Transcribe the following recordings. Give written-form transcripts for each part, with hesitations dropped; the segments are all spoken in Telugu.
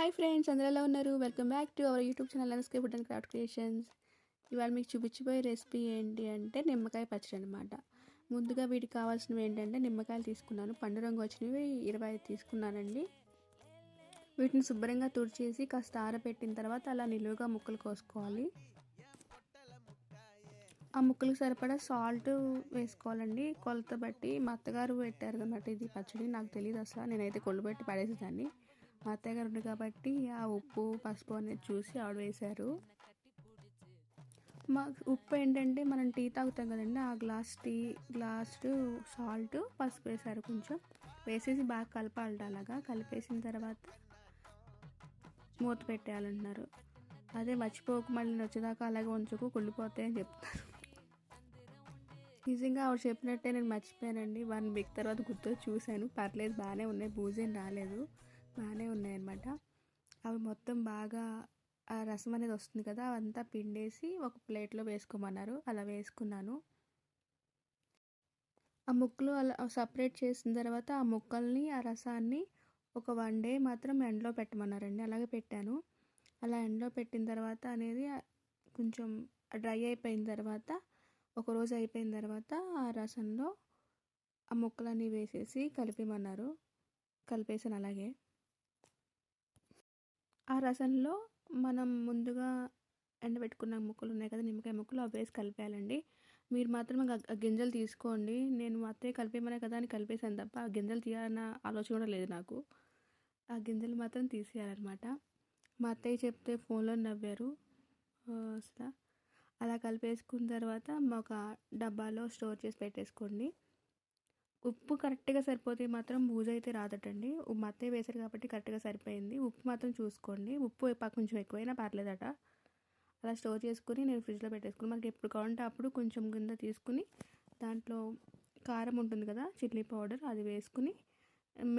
హాయ్ ఫ్రెండ్స్, అందరూ ఎలా ఉన్నారు? Welcome back to our YouTube channel landscape food and craft creations. ఇవాళ మీకు చూపించబోయే రెసిపీ ఏంటి అంటే నిమ్మకాయ పచ్చడి అనమాట. ముందుగా వీటికి కావాల్సినవి ఏంటంటే నిమ్మకాయలు తీసుకున్నాను. పండు రంగు వచ్చినవి 25 తీసుకున్నానండి. వీటిని శుభ్రంగా తుడిచేసి కాస్త ఆరబెట్టిన తర్వాత అలా నిలువుగా ముక్కలు కోసుకోవాలి. ఆ ముక్కలకు సరిపడా సాల్ట్ వేసుకోవాలండి. కొలత బట్టి మా అత్తగారు పెట్టారు అన్నమాట ఇది పచ్చడి. నాకు తెలియదు అసలు, నేనైతే కొళ్ళు పెట్టి పడేసేదాన్ని. మా అత్తయ్య గారు ఉంది కాబట్టి ఆ ఉప్పు పసుపు అనేది చూసి ఆవిడ వేశారు. మా ఉప్పు ఏంటంటే మనం టీ తాగుతాం కదండి, ఆ గ్లాస్ సాల్ట్ పసుపు వేశారు. కొంచెం వేసేసి బాగా కలపాలి. అలాగా కలిపేసిన తర్వాత మూత పెట్టేయాలంటున్నారు. అదే మర్చిపోకు, మళ్ళీ వచ్చేదాకా అలాగే ఉంచుకు, కుళ్ళిపోతాయి అని చెప్తారు. నిజంగా ఆవిడ చెప్పినట్టే నేను మర్చిపోయానండి. 1 వీక్ తర్వాత గుర్తు చూశాను. పర్లేదు, బాగానే ఉన్నాయి, బూజేం రాలేదు, బాగానే ఉన్నాయన్నమాట. అవి మొత్తం బాగా ఆ రసం అనేది వస్తుంది కదా, అవంతా పిండేసి ఒక ప్లేట్లో వేసుకోమన్నారు. అలా వేసుకున్నాను. ఆ ముక్కలు అలా సపరేట్ చేసిన తర్వాత ఆ ముక్కల్ని ఆ రసాన్ని ఒక 1 డే మాత్రం ఎండలో పెట్టమన్నారండి. అలాగే పెట్టాను. అలా ఎండలో పెట్టిన తర్వాత అనేది కొంచెం డ్రై అయిపోయిన తర్వాత, ఒకరోజు అయిపోయిన తర్వాత ఆ రసంలో ఆ ముక్కలన్నీ వేసేసి కలిపేమన్నారు. కలిపేసాను. అలాగే ఆ రసంలో మనం ముందుగా ఎండబెట్టుకున్న ముక్కలు ఉన్నాయి కదా, నిమ్మకాయ ముక్కలు, అవి వేసి కలిపేయాలండి. మీరు మాత్రం ఆ గింజలు తీసుకోండి. నేను అత్తయ్య కలిపేమనే కదా అని కలిపేసాను తప్ప ఆ గింజలు తీయాలన్న ఆలోచన కూడా లేదు నాకు. ఆ గింజలు మాత్రం తీసేయాలన్నమాట. మా అత్తయ్య చెప్తే ఫోన్లో నవ్వారు అసలు. అలా కలిపేసుకున్న తర్వాత ఒక డబ్బాలో స్టోర్ చేసి పెట్టేసుకోండి. ఉప్పు కరెక్ట్గా సరిపోతే మాత్రం బూజు అయితే రాదటండి. మా అత్తయ్య వేశారు కాబట్టి కరెక్ట్గా సరిపోయింది. ఉప్పు మాత్రం చూసుకోండి. ఉప్పు కొంచెం ఎక్కువైనా పర్లేదట. అలా స్టోర్ చేసుకుని నేను ఫ్రిడ్జ్లో పెట్టేసుకుని, మనకి ఎప్పుడు కావాలంటే అప్పుడు కొంచెం కింద తీసుకుని దాంట్లో కారం ఉంటుంది కదా, చిల్లీ పౌడర్, అది వేసుకుని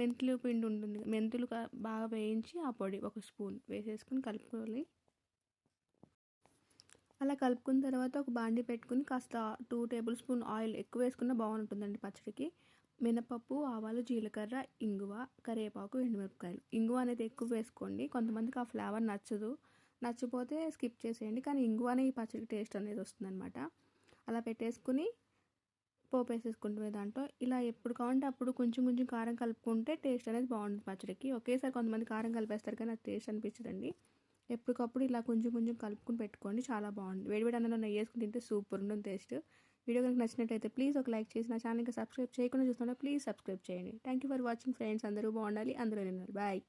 మెంతులు పిండి ఉంటుంది, మెంతులు బాగా వేయించి ఆ పొడి 1 స్పూన్ వేసేసుకుని కలుపుకోవాలి. అలా కలుపుకున్న తర్వాత ఒక బాండీ పెట్టుకుని కాస్త 2 టేబుల్ స్పూన్ ఆయిల్ ఎక్కువ వేసుకున్నా బాగుంటుందండి పచ్చడికి. మినపప్పు, ఆవాలు, జీలకర్ర, ఇంగువ, కరివేపాకు, ఎండుమిరపకాయలు. ఇంగువ అనేది ఎక్కువ వేసుకోండి. కొంతమందికి ఆ ఫ్లేవర్ నచ్చదు, నచ్చిపోతే స్కిప్ చేసేయండి. కానీ ఇంగువనే ఈ పచ్చడికి టేస్ట్ అనేది వస్తుందన్నమాట. అలా పెట్టేసుకుని పోపు వేసేసుకుంటే దాంట్లో ఇలా ఎప్పుడు కావాలంటే అప్పుడు కొంచెం కొంచెం కారం కలుపుకుంటే టేస్ట్ అనేది బాగుంటుంది పచ్చడికి. ఒకేసారి కొంతమంది కారం కలిపేస్తారు కానీ అది టేస్ట్ అనిపించదండి. ఎప్పటికప్పుడు ఇలా కొంచెం కొంచెం కలుపుకొని పెట్టుకోండి, చాలా బాగుంది. వేడివేడి అన్నంలో నెయ్యి వేసుకుని తింటే సూపర్ ఉంటుంది టేస్ట్. వీడియో కనుక నచ్చినట్టయితే ప్లీజ్ ఒక లైక్ చేసి నా ఛానల్కి సబ్స్క్రైబ్ చేయకుండా చూస్తుంటే ప్లీజ్ సబ్స్క్రైబ్ చేయండి. Thank you for watching friends. అందరూ బాగుండాలి, అందరూ వినాలి. బాయ్.